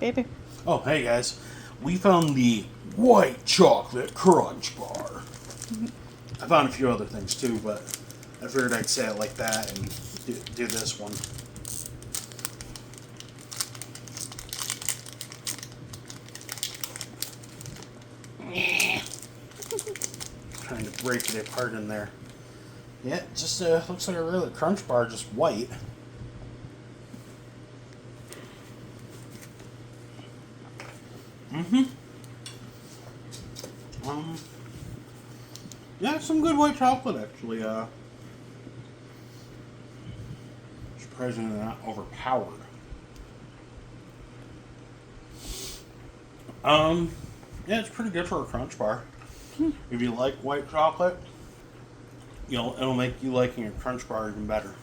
baby. Oh, hey guys. We found the white chocolate crunch bar. I found a few other things too, but I figured I'd say it like that and do this one. Trying to break it apart in there. Yeah, it just looks like a regular crunch bar, just white. Yeah, some good white chocolate actually. Surprisingly not overpowered. Yeah, it's pretty good for a crunch bar. If you like white chocolate, it'll make you liking a crunch bar even better.